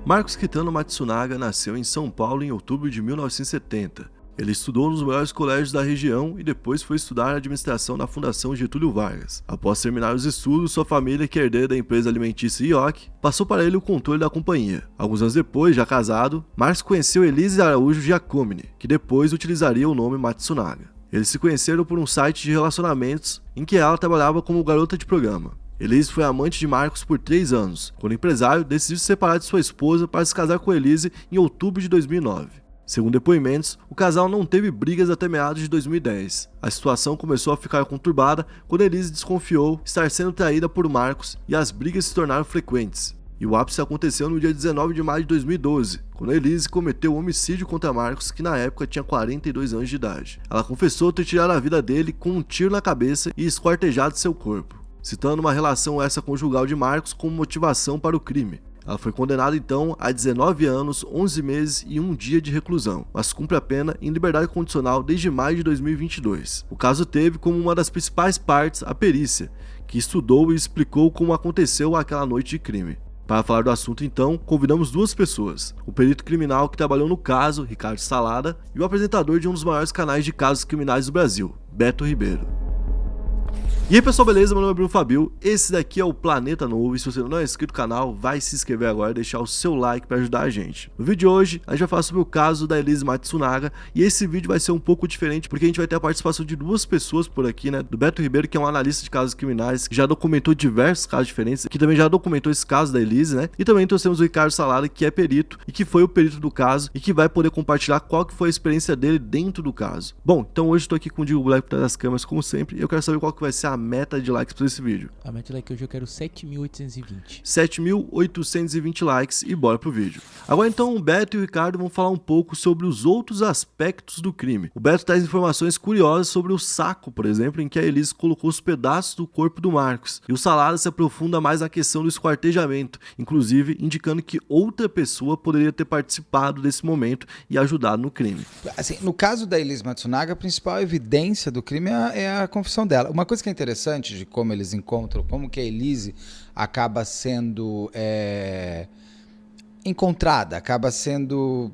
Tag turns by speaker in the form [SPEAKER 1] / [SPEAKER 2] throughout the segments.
[SPEAKER 1] Marcos Kitano Matsunaga nasceu em São Paulo em outubro de 1970. Ele estudou nos melhores colégios da região e depois foi estudar administração na Fundação Getúlio Vargas. Após terminar os estudos, sua família, que é herdeira da empresa alimentícia Ioki, passou para ele o controle da companhia. Alguns anos depois, já casado, Marcos conheceu Elise Araújo Giacomini, que depois utilizaria o nome Matsunaga. Eles se conheceram por um site de relacionamentos em que ela trabalhava como garota de programa. Elise foi amante de Marcos por 3 anos, quando o empresário decidiu se separar de sua esposa para se casar com Elise em outubro de 2009. Segundo depoimentos, o casal não teve brigas até meados de 2010. A situação começou a ficar conturbada quando Elise desconfiou estar sendo traída por Marcos e as brigas se tornaram frequentes. E o ápice aconteceu no dia 19 de maio de 2012, quando Elise cometeu um homicídio contra Marcos, que na época tinha 42 anos de idade. Ela confessou ter tirado a vida dele com um tiro na cabeça e esquartejado seu corpo, citando uma relação extraconjugal de Marcos como motivação para o crime. Ela foi condenada então a 19 anos, 11 meses e 1 dia de reclusão, mas cumpre a pena em liberdade condicional desde maio de 2022. O caso teve como uma das principais partes a perícia, que estudou e explicou como aconteceu aquela noite de crime. Para falar do assunto então, convidamos 2 pessoas, o perito criminal que trabalhou no caso, Ricardo Salada, e o apresentador de um dos maiores canais de casos criminais do Brasil, Beto Ribeiro. E aí pessoal, beleza? Meu nome é Bruno Fabio, esse daqui é o Planeta Novo e se você não é inscrito no canal, vai se inscrever agora e deixar o seu like para ajudar a gente. No vídeo de hoje, a gente vai falar sobre o caso da Elise Matsunaga e esse vídeo vai ser um pouco diferente porque a gente vai ter a participação de 2 pessoas por aqui, né? Do Beto Ribeiro, que é um analista de casos criminais, que já documentou diversos casos diferentes, que também já documentou esse caso da Elise, né? E também trouxemos o Ricardo Salada, que é perito e que foi o perito do caso e que vai poder compartilhar qual que foi a experiência dele dentro do caso. Bom, então hoje estou aqui com o Diego Black por trás das câmeras, como sempre, e eu quero saber qual que vai ser a meta de likes para esse vídeo.
[SPEAKER 2] A meta de like hoje eu quero 7.820.
[SPEAKER 1] 7.820 likes e bora pro vídeo. Agora então o Beto e o Ricardo vão falar um pouco sobre os outros aspectos do crime. O Beto traz informações curiosas sobre o saco, por exemplo, em que a Elise colocou os pedaços do corpo do Marcos. E o Salada se aprofunda mais na questão do esquartejamento, inclusive indicando que outra pessoa poderia ter participado desse momento e ajudado no crime.
[SPEAKER 3] Assim, no caso da Elise Matsunaga, a principal evidência do crime é a confissão dela. Uma coisa que é interessante de como eles encontram, como que a Elise acaba sendo encontrada, acaba sendo...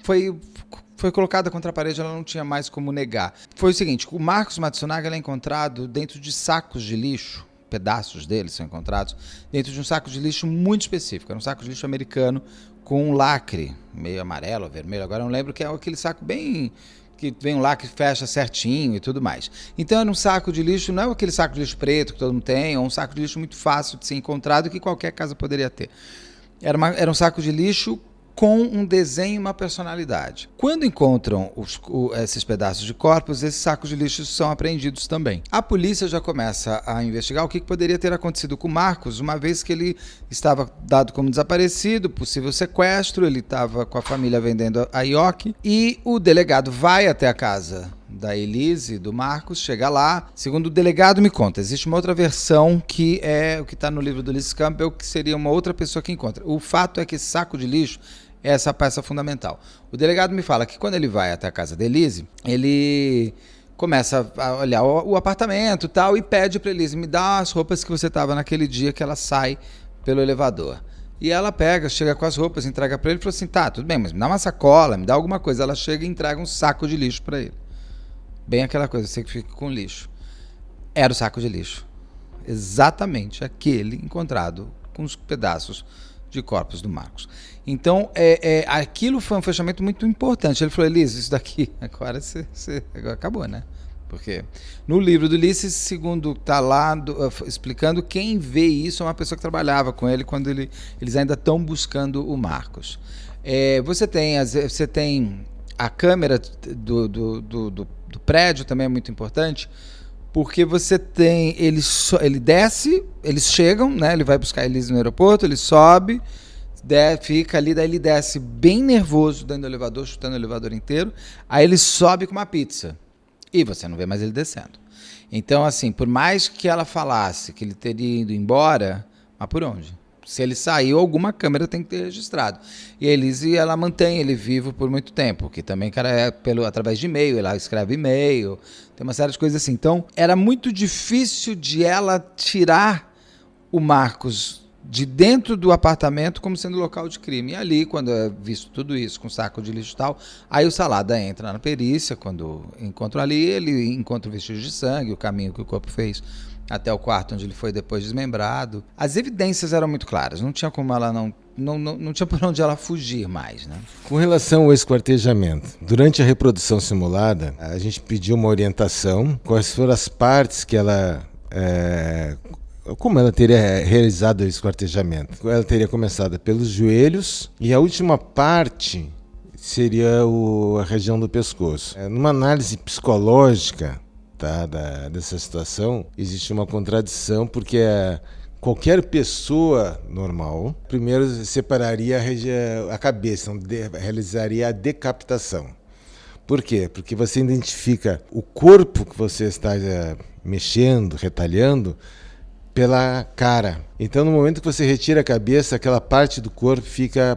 [SPEAKER 3] Foi colocada contra a parede, ela não tinha mais como negar. Foi o seguinte, o Marcos Matsunaga ele é encontrado dentro de sacos de lixo, pedaços dele são encontrados, dentro de um saco de lixo muito específico, era um saco de lixo americano com um lacre, meio amarelo, vermelho, agora eu não lembro, que é aquele saco bem... que vem um lacre que fecha certinho e tudo mais. Então era um saco de lixo, não é aquele saco de lixo preto que todo mundo tem, é um saco de lixo muito fácil de ser encontrado que qualquer casa poderia ter. Era um saco de lixo com um desenho e uma personalidade. Quando encontram esses pedaços de corpos, esses sacos de lixo são apreendidos também. A polícia já começa a investigar o que poderia ter acontecido com o Marcos, uma vez que ele estava dado como desaparecido, possível sequestro, ele estava com a família vendendo a Ioki, e o delegado vai até a casa da Elise e do Marcos, chega lá. Segundo o delegado me conta, existe uma outra versão que é o que está no livro do Ulisses Campbell, que seria uma outra pessoa que encontra. O fato é que esse saco de lixo é essa peça fundamental. O delegado me fala que quando ele vai até a casa da Elise, ele começa a olhar o apartamento e tal, e pede para Elise, me dá as roupas que você estava naquele dia que ela sai pelo elevador. E ela pega, chega com as roupas, entrega para ele e fala assim, tá, tudo bem, mas me dá uma sacola, me dá alguma coisa. Ela chega e entrega um saco de lixo para ele. Bem aquela coisa, você que fica com lixo. Era o saco de lixo. Exatamente aquele encontrado com os pedaços de corpos do Marcos. Então, aquilo foi um fechamento muito importante. Ele falou, Elise, isso daqui, agora agora acabou, né? Porque no livro do Ulisses, segundo está lá explicando, quem vê isso é uma pessoa que trabalhava com ele quando eles ainda estão buscando o Marcos. Você tem a câmera do prédio também é muito importante, porque você tem, ele desce, eles chegam, né? Ele vai buscar a Elise no aeroporto, ele sobe, fica ali, daí ele desce bem nervoso dentro do elevador, chutando o elevador inteiro, aí ele sobe com uma pizza, e você não vê mais ele descendo. Então, assim, por mais que ela falasse que ele teria ido embora, mas por onde? Se ele saiu, alguma câmera tem que ter registrado. E a Elise, ela mantém ele vivo por muito tempo, que também, cara, através de e-mail, ela escreve e-mail, tem uma série de coisas assim. Então, era muito difícil de ela tirar o Marcos de dentro do apartamento como sendo local de crime. E ali, quando é visto tudo isso, com saco de lixo e tal, aí o Salada entra na perícia, quando encontra ali, ele encontra o vestígio de sangue, o caminho que o corpo fez até o quarto onde ele foi depois desmembrado. As evidências eram muito claras, não tinha como ela não tinha por onde ela fugir mais, né?
[SPEAKER 4] Com relação ao esquartejamento, durante a reprodução simulada, a gente pediu uma orientação, quais foram as partes que ela... como ela teria realizado o esquartejamento. Ela teria começado pelos joelhos e a última parte seria a região do pescoço. Numa análise psicológica, tá, dessa situação, existe uma contradição, porque qualquer pessoa normal primeiro separaria a cabeça, realizaria a decapitação. Por quê? Porque você identifica o corpo que você está mexendo, retalhando, pela cara. Então, no momento que você retira a cabeça, aquela parte do corpo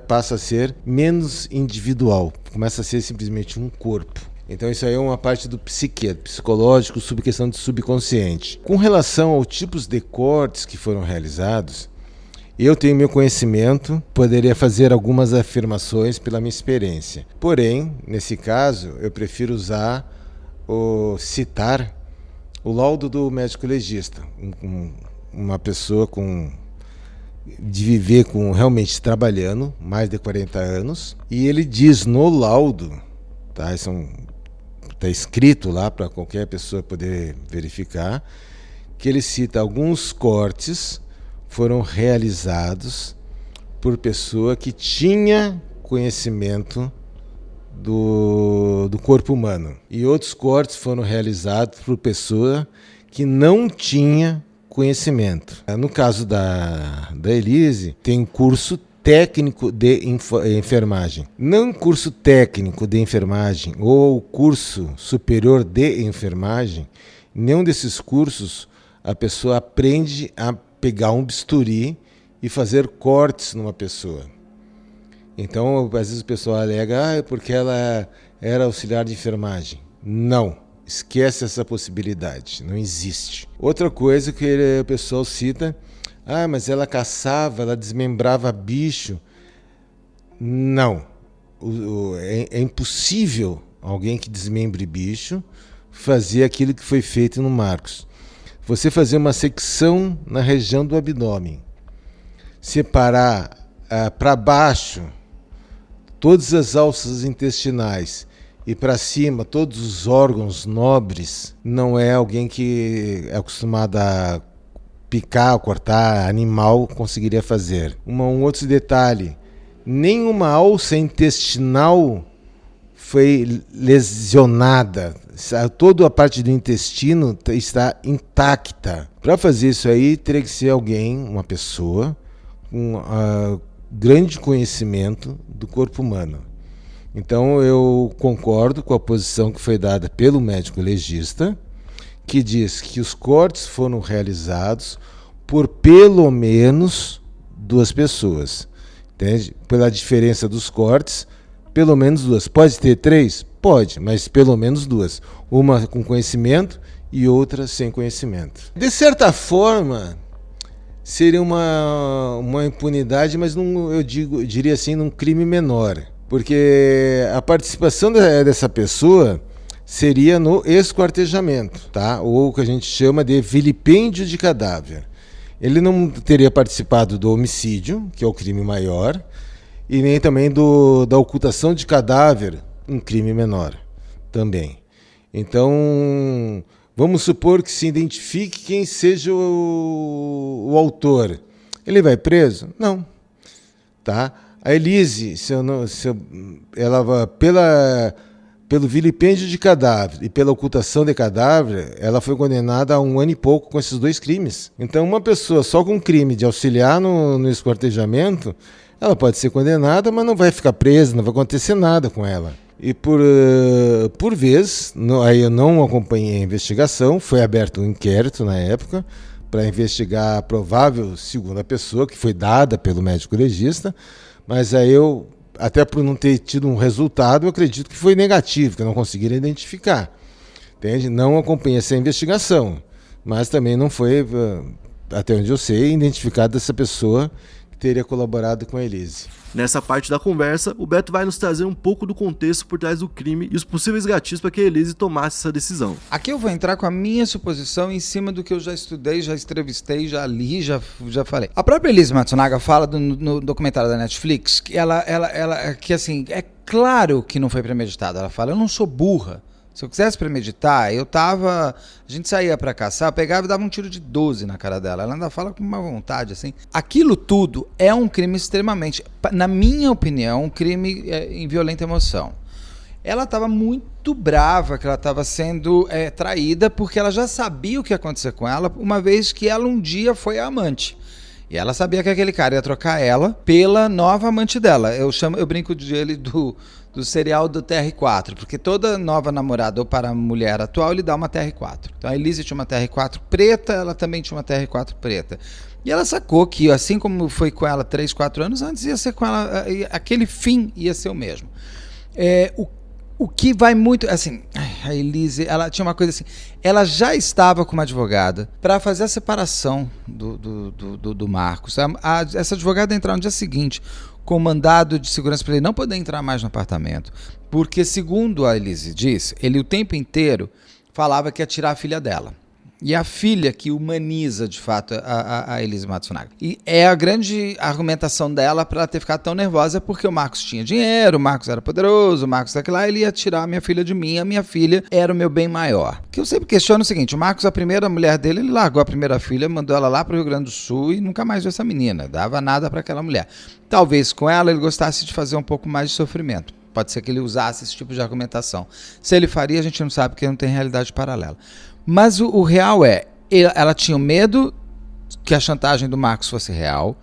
[SPEAKER 4] passa a ser menos individual, começa a ser simplesmente um corpo. Então isso aí é uma parte do psicológico, questão de subconsciente. Com relação aos tipos de cortes que foram realizados, eu tenho meu conhecimento, poderia fazer algumas afirmações pela minha experiência. Porém, nesse caso, eu prefiro citar o laudo do médico legista, uma pessoa de viver realmente trabalhando, mais de 40 anos, e ele diz no laudo, tá, está escrito lá para qualquer pessoa poder verificar, que ele cita alguns cortes foram realizados por pessoa que tinha conhecimento do corpo humano. E outros cortes foram realizados por pessoa que não tinha conhecimento. No caso da Elise, tem curso técnico de enfermagem. Não curso técnico de enfermagem ou curso superior de enfermagem, nenhum desses cursos a pessoa aprende a pegar um bisturi e fazer cortes numa pessoa. Então, às vezes o pessoal alega, é porque ela era auxiliar de enfermagem. Não, esquece essa possibilidade, não existe. Outra coisa que o pessoal cita, mas ela caçava, ela desmembrava bicho. Não. É impossível alguém que desmembre bicho fazer aquilo que foi feito no Marcos. Você fazer uma secção na região do abdômen, separar para baixo todas as alças intestinais e para cima todos os órgãos nobres, não é alguém que é acostumado a picar, cortar animal conseguiria fazer. Um outro detalhe, nenhuma alça intestinal foi lesionada, toda a parte do intestino está intacta. Para fazer isso aí, teria que ser alguém, uma pessoa, com grande conhecimento do corpo humano. Então eu concordo com a posição que foi dada pelo médico legista, que diz que os cortes foram realizados por pelo menos 2 pessoas. Entende? Pela diferença dos cortes, pelo menos 2. Pode ter 3? Pode, mas pelo menos 2. Uma com conhecimento e outra sem conhecimento. De certa forma, seria uma impunidade, mas diria assim, num crime menor. Porque a participação dessa pessoa seria no esquartejamento, tá? Ou o que a gente chama de vilipêndio de cadáver. Ele não teria participado do homicídio, que é o crime maior, e nem também da ocultação de cadáver, um crime menor também. Então, vamos supor que se identifique quem seja o autor. Ele vai preso? Não. Tá? A Elise, pelo vilipêndio de cadáver e pela ocultação de cadáver, ela foi condenada a 1 ano e pouco com esses 2 crimes. Então, uma pessoa só com crime de auxiliar no esquartejamento, ela pode ser condenada, mas não vai ficar presa, não vai acontecer nada com ela. E por vez, aí eu não acompanhei a investigação, foi aberto um inquérito na época para investigar a provável segunda pessoa, que foi dada pelo médico legista, mas aí eu, até por não ter tido um resultado, eu acredito que foi negativo, que não conseguiram identificar. Entende? Não acompanhei essa investigação, mas também não foi até onde eu sei, identificado essa pessoa que teria colaborado com a Elise.
[SPEAKER 1] Nessa parte da conversa, o Beto vai nos trazer um pouco do contexto por trás do crime e os possíveis gatilhos para que a Elise tomasse essa decisão.
[SPEAKER 3] Aqui eu vou entrar com a minha suposição em cima do que eu já estudei, já entrevistei, já li, já falei. A própria Elise Matsunaga fala no documentário da Netflix que que assim, é claro que não foi premeditado. Ela fala, eu não sou burra. Se eu quisesse premeditar, a gente saía pra caçar, pegava e dava um tiro de 12 na cara dela. Ela ainda fala com uma vontade, assim. Aquilo tudo é um crime extremamente, na minha opinião, um crime em violenta emoção. Ela estava muito brava que ela estava sendo traída, porque ela já sabia o que ia acontecer com ela, uma vez que ela um dia foi a amante. E ela sabia que aquele cara ia trocar ela pela nova amante dela. Eu brinco de ele do serial do TR4, porque toda nova namorada ou para a mulher atual, ele dá uma TR4. Então a Elise tinha uma TR4 preta, ela também tinha uma TR4 preta. E ela sacou que, assim como foi com ela 3, 4 anos antes, ia ser com ela, aquele fim ia ser o mesmo. O que vai muito, assim, a Elise, ela tinha uma coisa assim, ela já estava com uma advogada para fazer a separação do Marcos. Essa advogada entrou no dia seguinte com mandado de segurança para ele não poder entrar mais no apartamento, porque, segundo a Elise diz, ele o tempo inteiro falava que ia tirar a filha dela. E a filha que humaniza, de fato, a Elise Matsunaga. E é a grande argumentação dela para ela ter ficado tão nervosa, porque o Marcos tinha dinheiro, o Marcos era poderoso, o Marcos daquilo lá, ele ia tirar a minha filha de mim, a minha filha era o meu bem maior. Que eu sempre questiono o seguinte, o Marcos, a primeira mulher dele, ele largou a primeira filha, mandou ela lá para o Rio Grande do Sul e nunca mais viu essa menina, dava nada para aquela mulher. Talvez com ela ele gostasse de fazer um pouco mais de sofrimento. Pode ser que ele usasse esse tipo de argumentação. Se ele faria, a gente não sabe, porque não tem realidade paralela. Mas o real ela tinha medo que a chantagem do Marcos fosse real,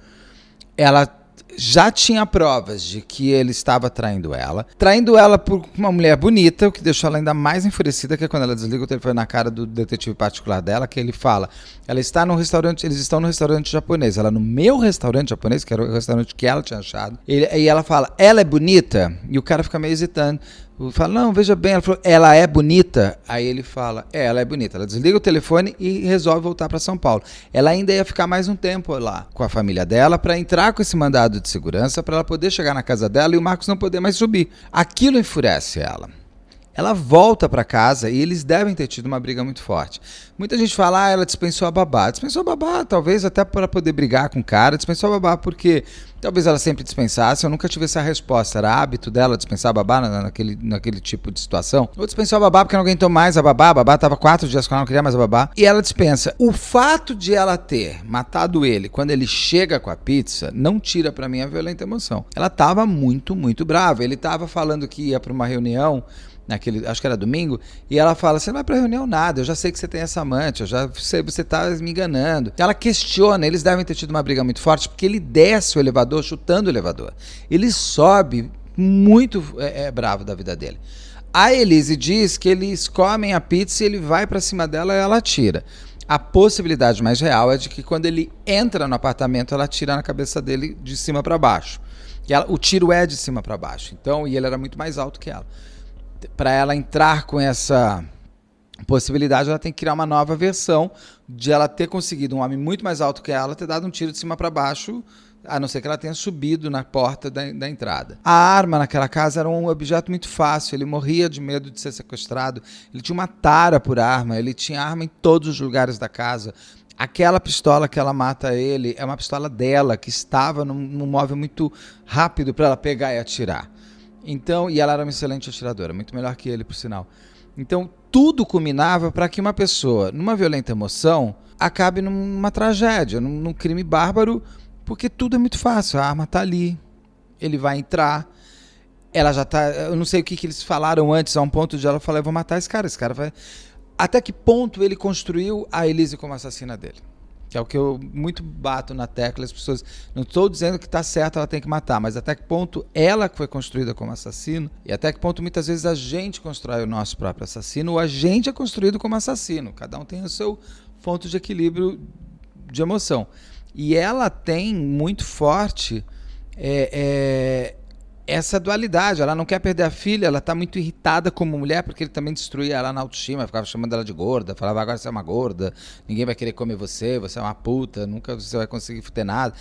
[SPEAKER 3] ela já tinha provas de que ele estava traindo ela por uma mulher bonita, o que deixou ela ainda mais enfurecida, que é quando ela desliga o telefone na cara do detetive particular dela, que ele fala, eles estão no restaurante japonês, ela no meu restaurante japonês, que era o restaurante que ela tinha achado, e ela fala, ela é bonita? E o cara fica meio hesitando, fala, não, veja bem, ela falou, ela é bonita? Aí ele fala, ela é bonita. Ela desliga o telefone e resolve voltar para São Paulo. Ela ainda ia ficar mais um tempo lá com a família dela para entrar com esse mandado de segurança para ela poder chegar na casa dela e o Marcos não poder mais subir. Aquilo enfurece ela. Ela volta para casa e eles devem ter tido uma briga muito forte. Muita gente fala, ela dispensou a babá. Dispensou a babá, talvez até para poder brigar com o cara. Dispensou a babá porque talvez ela sempre dispensasse. Eu nunca tive essa resposta. Era hábito dela dispensar a babá naquele tipo de situação. Ou dispensou a babá porque não aguentou mais a babá. A babá estava 4 dias com ela, não queria mais a babá. E ela dispensa. O fato de ela ter matado ele quando ele chega com a pizza não tira para mim a violenta emoção. Ela estava muito, muito brava. Ele estava falando que ia para uma reunião acho que era domingo, e ela fala, você não vai pra reunião nada, eu já sei que você tem essa amante, eu já sei, você tá me enganando. Ela questiona, eles devem ter tido uma briga muito forte, porque ele desce o elevador chutando o elevador. Ele sobe muito bravo da vida dele. A Elise diz que eles comem a pizza e ele vai pra cima dela e ela atira. A possibilidade mais real é de que quando ele entra no apartamento, ela atira na cabeça dele de cima para baixo. O tiro é de cima para baixo, então, e ele era muito mais alto que ela. Para ela entrar com essa possibilidade, ela tem que criar uma nova versão de ela ter conseguido um homem muito mais alto que ela, ter dado um tiro de cima para baixo, a não ser que ela tenha subido na porta da entrada. A arma naquela casa era um objeto muito fácil, ele morria de medo de ser sequestrado, ele tinha uma tara por arma, ele tinha arma em todos os lugares da casa. Aquela pistola que ela mata ele é uma pistola dela, que estava num móvel muito rápido para ela pegar e atirar. Então, e ela era uma excelente atiradora, muito melhor que ele, por sinal. Então, tudo culminava para que uma pessoa, numa violenta emoção, acabe numa tragédia, num crime bárbaro, porque tudo é muito fácil. A arma está ali, ele vai entrar, ela já está... Eu não sei o que eles falaram antes, a um ponto de ela falar, eu vou matar esse cara vai... Até que ponto ele construiu a Elise como assassina dele? Que é o que eu muito bato na tecla, as pessoas, não estou dizendo que está certo, ela tem que matar, mas até que ponto ela foi construída como assassino, e até que ponto muitas vezes a gente constrói o nosso próprio assassino, ou a gente é construído como assassino, cada um tem o seu ponto de equilíbrio de emoção. E ela tem muito forte essa dualidade, ela não quer perder a filha, ela tá muito irritada como mulher, porque ele também destruía ela na autoestima, ficava chamando ela de gorda, falava, agora você é uma gorda, ninguém vai querer comer você, você é uma puta, nunca você vai conseguir ter nada.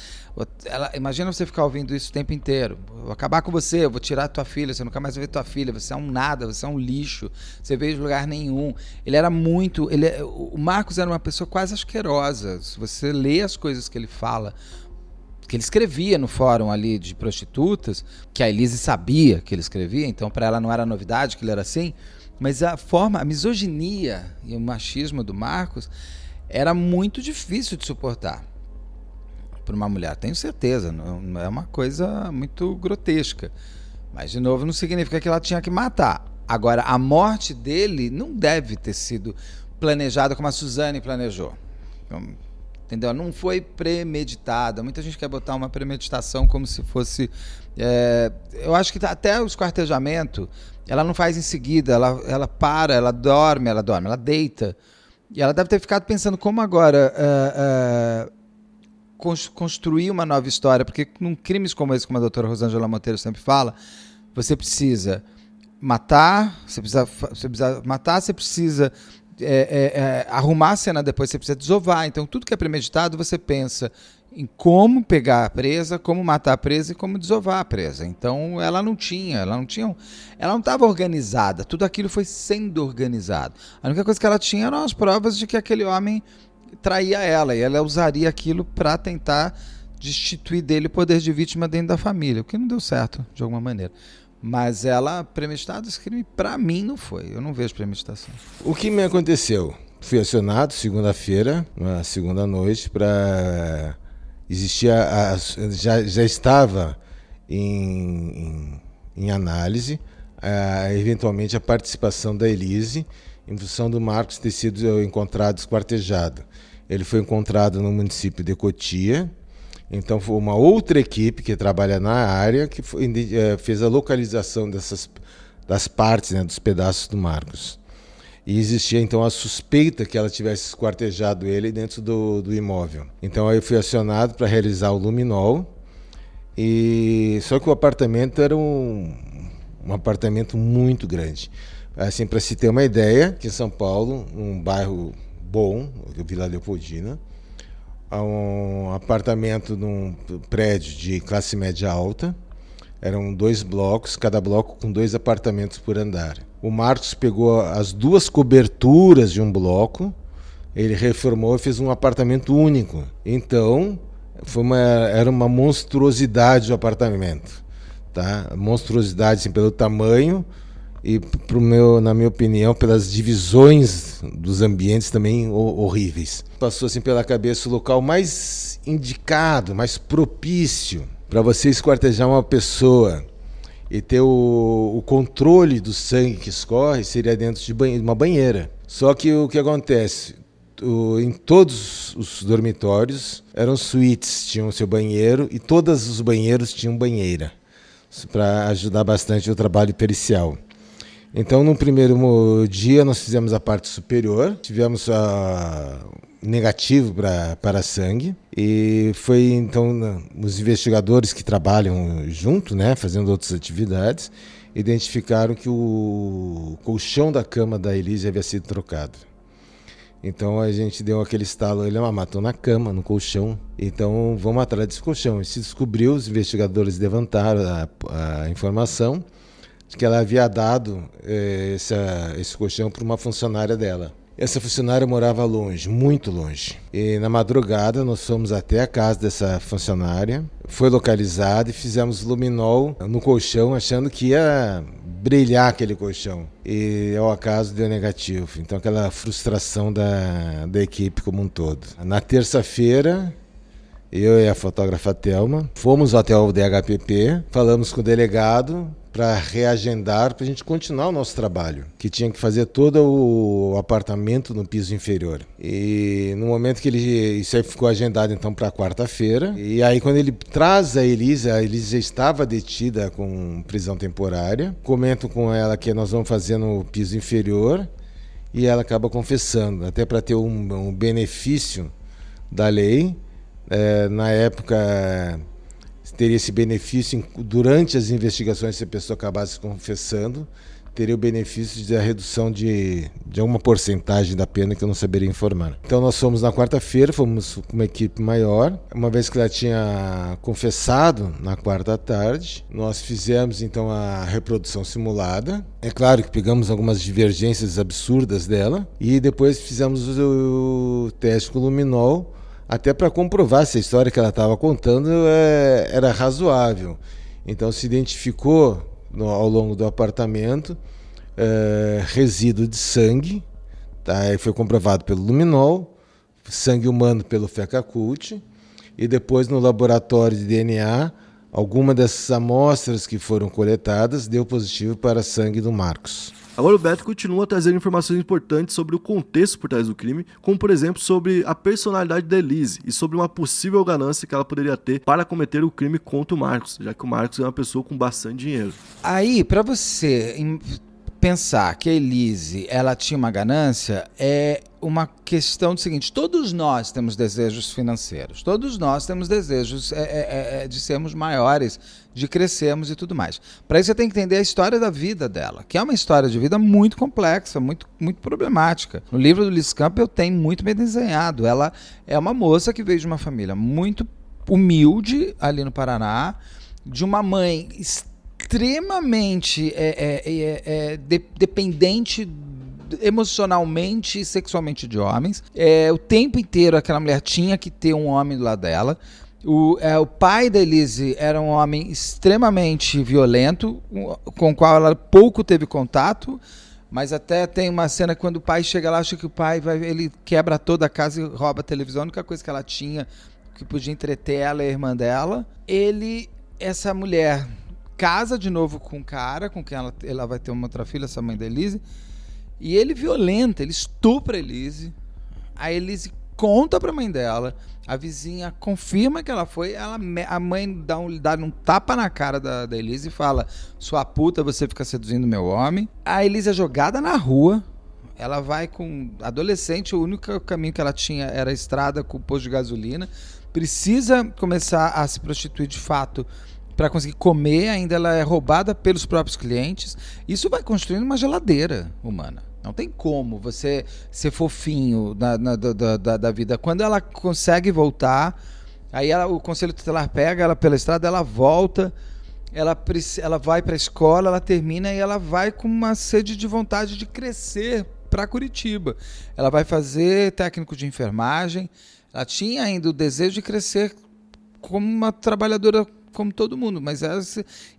[SPEAKER 3] Imagina você ficar ouvindo isso o tempo inteiro, vou acabar com você, eu vou tirar tua filha, você nunca mais vai ver tua filha, você é um nada, você é um lixo, você veio de lugar nenhum. Ele era muito, o Marcos era uma pessoa quase asquerosa, se você lê as coisas que ele fala, que ele escrevia no fórum ali de prostitutas, que a Elise sabia que ele escrevia, então para ela não era novidade que ele era assim, mas a misoginia e o machismo do Marcos era muito difícil de suportar para uma mulher, tenho certeza, não é uma coisa muito grotesca, mas de novo não significa que ela tinha que matar. Agora, a morte dele não deve ter sido planejada como a Suzane planejou. Entendeu? Não foi premeditada. Muita gente quer botar uma premeditação como se fosse... eu acho que até o esquartejamento, ela não faz em seguida, ela para, ela dorme, ela deita. E ela deve ter ficado pensando como agora construir uma nova história, porque num crimes como esse, como a doutora Rosângela Monteiro sempre fala, você precisa matar, você precisa arrumar a cena depois, você precisa desovar. Então tudo que é premeditado você pensa em como pegar a presa, como matar a presa e como desovar a presa. Então ela não estava organizada, tudo aquilo foi sendo organizado. A única coisa que ela tinha eram as provas de que aquele homem traía ela, e ela usaria aquilo para tentar destituir dele o poder de vítima dentro da família, o que não deu certo de alguma maneira. Mas ela, premeditado, esse crime, pra mim, não foi. Eu não vejo premeditação.
[SPEAKER 4] O que me aconteceu? Fui acionado segunda-feira, na segunda noite, para existir já estava em análise, eventualmente a participação da Elise, em função do Marcos ter sido encontrado esquartejado. Ele foi encontrado no município de Cotia. Então foi uma outra equipe que trabalha na área que fez a localização das partes, né, dos pedaços do Marcos. E existia então a suspeita que ela tivesse esquartejado ele dentro do imóvel. Então aí eu fui acionado para realizar o luminol. Só que o apartamento era um apartamento muito grande. Assim, para se ter uma ideia, aqui em São Paulo, um bairro bom, Vila Leopoldina, um apartamento num prédio de classe média alta. Eram 2 blocos, cada bloco com 2 apartamentos por andar. O Marcos pegou as 2 coberturas de um bloco, ele reformou e fez um apartamento único. Então, era uma monstruosidade o apartamento. Tá? Monstruosidade assim, pelo tamanho e, na minha opinião, pelas divisões dos ambientes também horríveis. Passou assim pela cabeça o local mais indicado, mais propício para você esquartejar uma pessoa e ter o controle do sangue que escorre seria dentro de uma banheira. Só que o que acontece? Em todos os dormitórios eram suítes, tinham seu banheiro e todos os banheiros tinham banheira, para ajudar bastante o trabalho pericial. Então, no primeiro dia, nós fizemos a parte superior, tivemos negativo para sangue, e foi então os investigadores que trabalham junto, né, fazendo outras atividades, identificaram que o colchão da cama da Elise havia sido trocado. Então a gente deu aquele estalo, ele matou na cama, no colchão, então vamos atrás desse colchão. E se descobriu, os investigadores levantaram a informação de que ela havia dado esse colchão para uma funcionária dela. Essa funcionária morava longe, muito longe. E na madrugada nós fomos até a casa dessa funcionária, foi localizada e fizemos luminol no colchão, achando que ia brilhar aquele colchão. E ao acaso deu negativo. Então aquela frustração da equipe como um todo. Na terça-feira, eu e a fotógrafa Thelma fomos até o DHPP, falamos com o delegado para reagendar, para a gente continuar o nosso trabalho, que tinha que fazer todo o apartamento no piso inferior. E no momento que isso aí ficou agendado então para quarta-feira, e aí quando ele traz a Elise já estava detida com prisão temporária, comento com ela que nós vamos fazer no piso inferior, e ela acaba confessando, até para ter um benefício da lei. Na época teria esse benefício durante as investigações, se a pessoa acabasse confessando, teria o benefício da redução de alguma porcentagem da pena que eu não saberia informar. Então nós fomos na quarta-feira, fomos com uma equipe maior, uma vez que ela tinha confessado na quarta à tarde, nós fizemos então a reprodução simulada. É claro que pegamos algumas divergências absurdas dela e depois fizemos o teste com o luminol, até para comprovar se a história que ela estava contando era razoável. Então se identificou ao longo do apartamento resíduo de sangue, tá? Foi comprovado pelo luminol, sangue humano pelo FecaCult, e depois no laboratório de DNA, alguma dessas amostras que foram coletadas deu positivo para sangue do Marcos.
[SPEAKER 1] Agora o Beto continua trazendo informações importantes sobre o contexto por trás do crime, como por exemplo sobre a personalidade da Elise e sobre uma possível ganância que ela poderia ter para cometer o crime contra o Marcos, já que o Marcos é uma pessoa com bastante dinheiro.
[SPEAKER 3] Aí, para você pensar que a Elise ela tinha uma ganância, é uma questão do seguinte: todos nós temos desejos financeiros, todos nós temos desejos de sermos maiores, de crescermos e tudo mais. Para isso você tem que entender a história da vida dela, que é uma história de vida muito complexa, muito, muito problemática. No livro do Ulisses Campos eu tenho muito bem desenhado. Ela é uma moça que veio de uma família muito humilde ali no Paraná, de uma mãe extremamente dependente emocionalmente e sexualmente de homens. O tempo inteiro aquela mulher tinha que ter um homem do lado dela. O pai da Elise era um homem extremamente violento, com o qual ela pouco teve contato, mas até tem uma cena quando o pai chega lá, acha que o pai ele quebra toda a casa e rouba a televisão. A única coisa que ela tinha que podia entreter ela e a irmã dela. Essa mulher casa de novo com um cara com quem ela vai ter uma outra filha, essa mãe da Elise, e ele violenta, ele estupra a Elise. A Elise conta pra mãe dela, a vizinha confirma que ela foi, a mãe dá um tapa na cara da Elise e fala: sua puta, você fica seduzindo meu homem. A Elise é jogada na rua, ela vai com adolescente, o único caminho que ela tinha era a estrada com o posto de gasolina, precisa começar a se prostituir de fato para conseguir comer, ainda ela é roubada pelos próprios clientes. Isso vai construindo uma geladeira humana. Não tem como você ser fofinho da vida. Quando ela consegue voltar, aí o conselho tutelar pega ela pela estrada, ela volta, ela vai para a escola, ela termina e ela vai com uma sede de vontade de crescer para Curitiba. Ela vai fazer técnico de enfermagem. Ela tinha ainda o desejo de crescer como uma trabalhadora como todo mundo, mas ela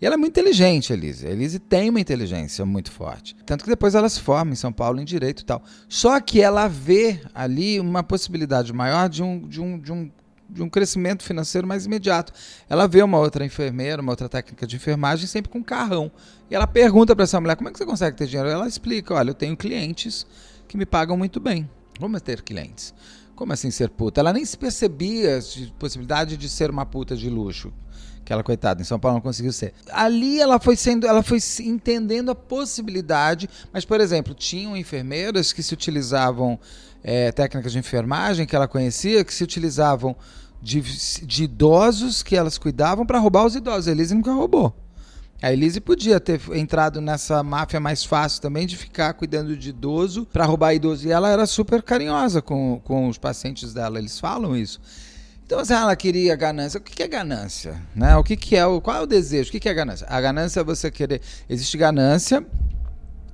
[SPEAKER 3] é muito inteligente, a Elise. A Elise tem uma inteligência muito forte. Tanto que depois ela se forma em São Paulo em Direito e tal. Só que ela vê ali uma possibilidade maior de um crescimento financeiro mais imediato. Ela vê uma outra enfermeira, uma outra técnica de enfermagem, sempre com carrão. E ela pergunta para essa mulher: como é que você consegue ter dinheiro? Ela explica: olha, eu tenho clientes que me pagam muito bem. Vamos ter clientes. Como assim ser puta? Ela nem se percebia a possibilidade de ser uma puta de luxo. Aquela coitada, em São Paulo não conseguiu ser. Ali ela foi entendendo a possibilidade, mas, por exemplo, tinham enfermeiras que se utilizavam, técnicas de enfermagem que ela conhecia, que se utilizavam de idosos que elas cuidavam para roubar os idosos. A Elise nunca roubou. A Elise podia ter entrado nessa máfia mais fácil também de ficar cuidando de idoso para roubar idoso. E ela era super carinhosa com os pacientes dela, eles falam isso. Então, assim, ela queria ganância. O que é ganância? Né? Qual é o desejo? O que é ganância? A ganância é você querer... Existe ganância,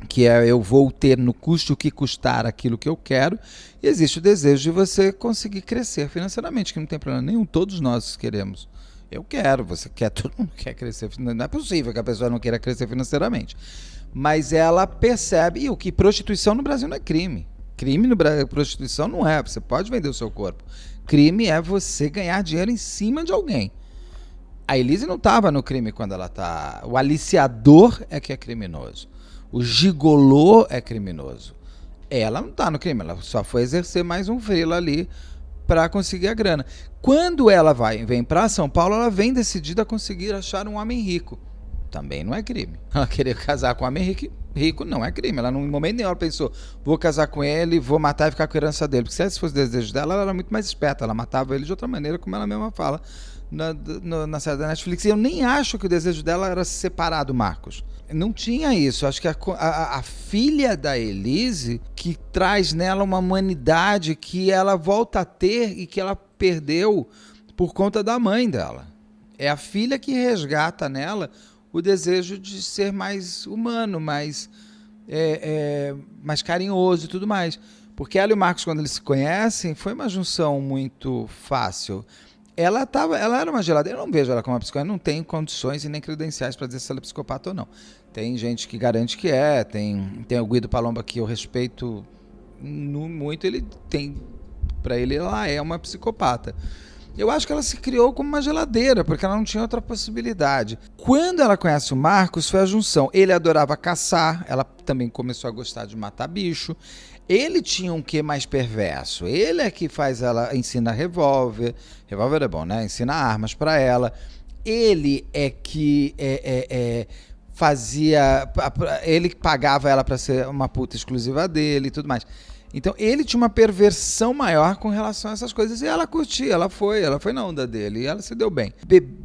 [SPEAKER 3] que é eu vou ter no custo o que custar aquilo que eu quero, e existe o desejo de você conseguir crescer financeiramente, que não tem problema nenhum, todos nós queremos. Eu quero, você quer, todo mundo quer crescer. Não é possível que a pessoa não queira crescer financeiramente. Mas ela percebe, que prostituição no Brasil não é crime. Crime no Brasil, prostituição não é, você pode vender o seu corpo. Crime é você ganhar dinheiro em cima de alguém. A Elise não estava no crime quando ela está. O aliciador é que é criminoso. O gigolô é criminoso. Ela não está no crime, ela só foi exercer mais um freela ali para conseguir a grana. Quando ela vem para São Paulo, ela vem decidida a conseguir achar um homem rico. também não é crime. Ela querer casar com um homem rico não é crime. Ela, em momento nenhum, ela pensou, vou casar com ele, vou matar e ficar com a herança dele. Porque se esse fosse o desejo dela, ela era muito mais esperta. Ela matava ele de outra maneira, como ela mesma fala na série da Netflix. E eu nem acho que o desejo dela era se separar do Marcos. Não tinha isso. Acho que a filha da Elise que traz nela uma humanidade que ela volta a ter e que ela perdeu por conta da mãe dela. É a filha que resgata nela o desejo de ser mais humano, mais carinhoso e tudo mais. Porque ela e o Marcos, quando eles se conhecem, foi uma junção muito fácil. Ela era uma geladeira. Eu não vejo ela como uma psicopata, não tenho condições e nem credenciais para dizer se ela é psicopata ou não. Tem gente que garante que é, tem o Guido Palomba, que eu respeito muito, para ele ela é uma psicopata. Eu acho que ela se criou como uma geladeira, porque ela não tinha outra possibilidade. Quando ela conhece o Marcos, foi a junção. Ele adorava caçar, ela também começou a gostar de matar bicho. Ele tinha um quê mais perverso. Ele é que faz ela, ensina revólver. Revólver é bom, né? Ensina armas para ela. Ele é que fazia... Ele pagava ela para ser uma puta exclusiva dele e tudo mais. Então, ele tinha uma perversão maior com relação a essas coisas. E ela curtia, ela foi na onda dele. E ela se deu bem.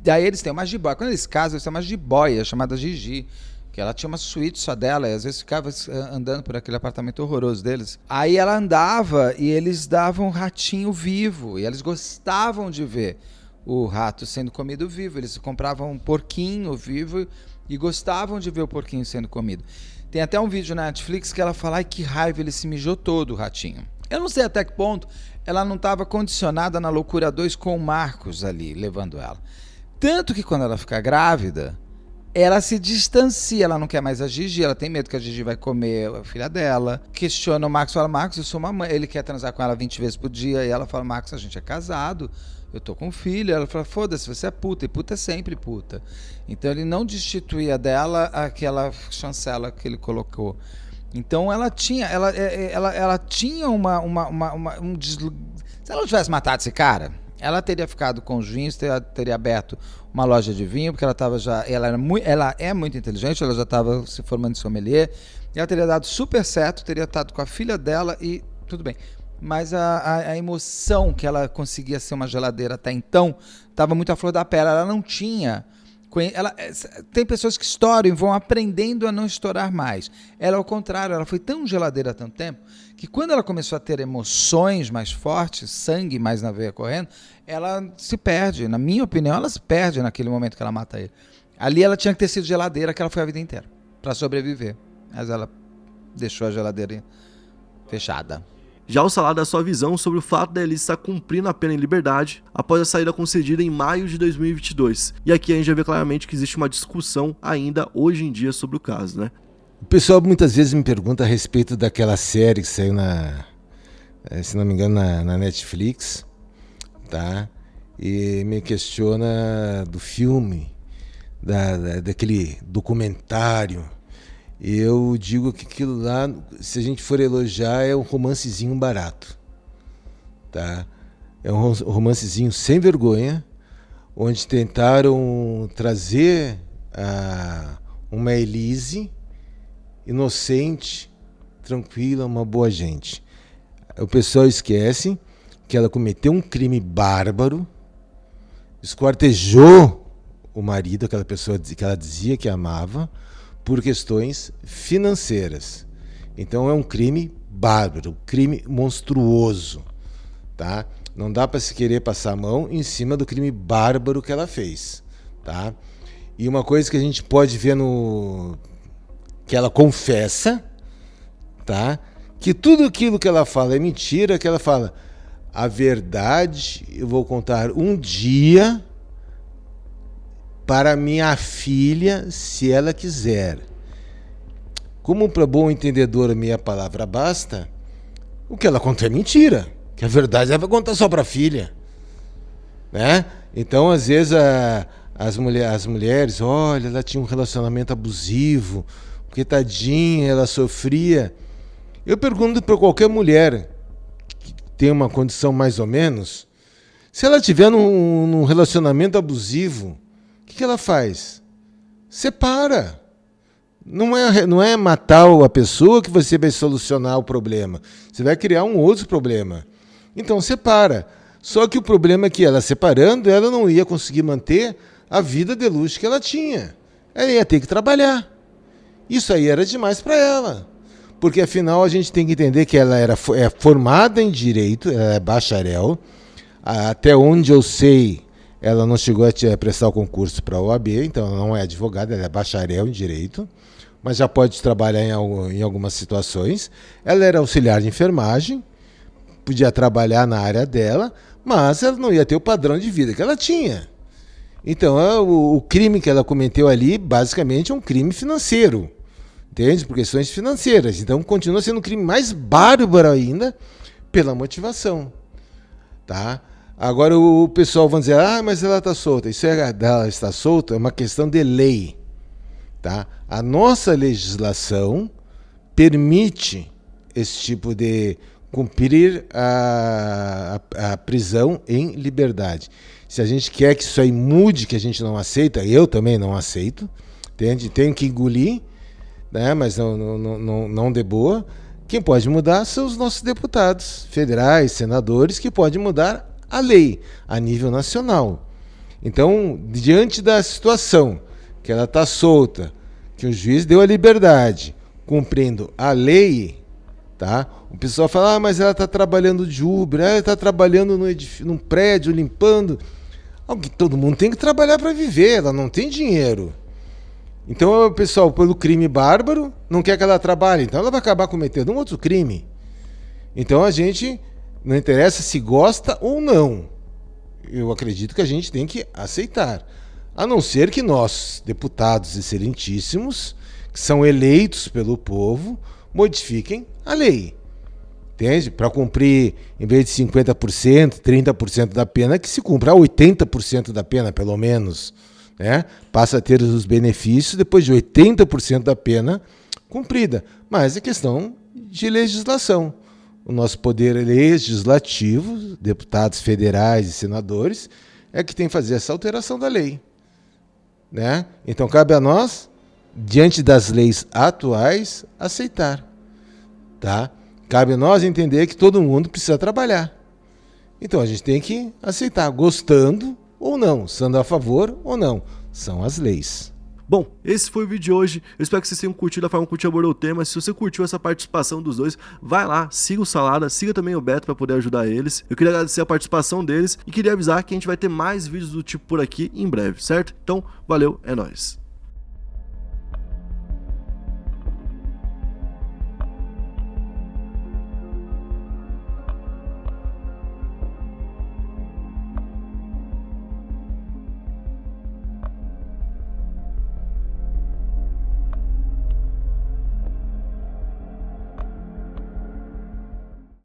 [SPEAKER 3] Daí eles têm uma jiboia. Quando eles casam, eles têm uma jiboia chamada Gigi. Que ela tinha uma suíte só dela. E às vezes ficava andando por aquele apartamento horroroso deles. Aí ela andava e eles davam um ratinho vivo. E eles gostavam de ver o rato sendo comido vivo. Eles compravam um porquinho vivo e gostavam de ver o porquinho sendo comido. Tem até um vídeo na Netflix que ela fala, ai, que raiva, ele se mijou todo, o ratinho. Eu não sei até que ponto ela não estava condicionada na loucura 2 com o Marcos ali, levando ela. Tanto que quando ela fica grávida, ela se distancia, ela não quer mais a Gigi, ela tem medo que a Gigi vai comer a filha dela. Questiona o Marcos, fala, Marcos, eu sou uma mãe. Ele quer transar com ela 20 vezes por dia, e ela fala, Marcos, a gente é casado, eu tô com filho. Ela fala, foda-se, você é puta, e puta é sempre puta. Então ele não destituía dela aquela chancela que ele colocou. Então ela tinha um deslugar. Se ela não tivesse matado esse cara, ela teria ficado com os vinhos, teria aberto uma loja de vinho, porque ela é muito inteligente, ela já estava se formando em sommelier, e ela teria dado super certo, teria estado com a filha dela e tudo bem. Mas a emoção que ela conseguia ser uma geladeira até então estava muito à flor da pele. Ela não tinha... tem pessoas que estouram e vão aprendendo a não estourar mais. Ela, ao contrário, ela foi tão geladeira há tanto tempo que quando ela começou a ter emoções mais fortes, sangue mais na veia correndo, ela se perde. Na minha opinião, ela se perde naquele momento que ela mata ele. Ali ela tinha que ter sido geladeira, que ela foi a vida inteira, para sobreviver. Mas ela deixou a geladeira fechada.
[SPEAKER 1] Já o Salado dá sua visão sobre o fato da Elise estar cumprindo a pena em liberdade após a saída concedida em maio de 2022. E aqui a gente já vê claramente que existe uma discussão ainda hoje em dia sobre o caso, né?
[SPEAKER 4] O pessoal muitas vezes me pergunta a respeito daquela série que saiu se não me engano, na Netflix, tá? E me questiona do filme, daquele documentário. Eu digo que aquilo lá, se a gente for elogiar, é um romancezinho barato, tá? É um romancezinho sem vergonha, onde tentaram trazer uma Elise inocente, tranquila, uma boa gente. O pessoal esquece que ela cometeu um crime bárbaro, esquartejou o marido, aquela pessoa que ela dizia que amava, por questões financeiras. Então é um crime bárbaro, um crime monstruoso, tá? Não dá para se querer passar a mão em cima do crime bárbaro que ela fez, tá? E uma coisa que a gente pode ver que ela confessa, tá? Que tudo aquilo que ela fala é mentira, que ela fala a verdade, eu vou contar um dia para minha filha, se ela quiser. Como para bom entendedor a minha palavra basta, o que ela conta é mentira, que a verdade ela vai contar só para a filha, né? Então, às vezes, as mulheres, olha, ela tinha um relacionamento abusivo, porque tadinha, ela sofria. Eu pergunto para qualquer mulher que tem uma condição mais ou menos, se ela tiver num relacionamento abusivo, o que ela faz? Separa. Não é matar a pessoa que você vai solucionar o problema. Você vai criar um outro problema. Então, separa. Só que o problema é que ela separando, ela não ia conseguir manter a vida de luxo que ela tinha. Ela ia ter que trabalhar. Isso aí era demais para ela. Porque, afinal, a gente tem que entender que ela é formada em Direito, ela é bacharel. Até onde eu sei, ela não chegou a prestar o concurso para a OAB, então ela não é advogada, ela é bacharel em Direito, mas já pode trabalhar em algumas situações. Ela era auxiliar de enfermagem, podia trabalhar na área dela, mas ela não ia ter o padrão de vida que ela tinha. Então, o crime que ela cometeu ali, basicamente, é um crime financeiro, entende? Por questões financeiras. Então, continua sendo um crime mais bárbaro ainda pela motivação, tá? Agora, o pessoal vai dizer, mas ela está solta. Isso dela está solta é uma questão de lei, tá? A nossa legislação permite esse tipo de cumprir a prisão em liberdade. Se a gente quer que isso aí mude, que a gente não aceita, eu também não aceito, entende? Tenho que engolir, né? Mas não de boa. Quem pode mudar são os nossos deputados federais, senadores, que podem mudar a lei a nível nacional. Então, diante da situação que ela está solta, que o juiz deu a liberdade, cumprindo a lei, tá? O pessoal fala, mas ela está trabalhando de Uber, ela está trabalhando num prédio, limpando. Todo mundo tem que trabalhar para viver, ela não tem dinheiro. Então o pessoal, pelo crime bárbaro, não quer que ela trabalhe, então ela vai acabar cometendo um outro crime. Então a gente, não interessa se gosta ou não, eu acredito que a gente tem que aceitar. A não ser que nós, deputados excelentíssimos, que são eleitos pelo povo, modifiquem a lei. Entende? Para cumprir, em vez de 50%, 30% da pena, que se cumpra 80% da pena, pelo menos. Né? Passa a ter os benefícios depois de 80% da pena cumprida. Mas é questão de legislação. O nosso poder legislativo, deputados federais e senadores, é que tem que fazer essa alteração da lei. Né? Então cabe a nós, diante das leis atuais, aceitar. Tá? Cabe a nós entender que todo mundo precisa trabalhar. Então a gente tem que aceitar, gostando ou não, sendo a favor ou não. São as leis.
[SPEAKER 1] Bom, esse foi o vídeo de hoje. Eu espero que vocês tenham curtido a forma como a gente abordou o tema. Se você curtiu essa participação dos dois, vai lá, siga o Salada, siga também o Beto para poder ajudar eles. Eu queria agradecer a participação deles e queria avisar que a gente vai ter mais vídeos do tipo por aqui em breve, certo? Então, valeu, é nóis.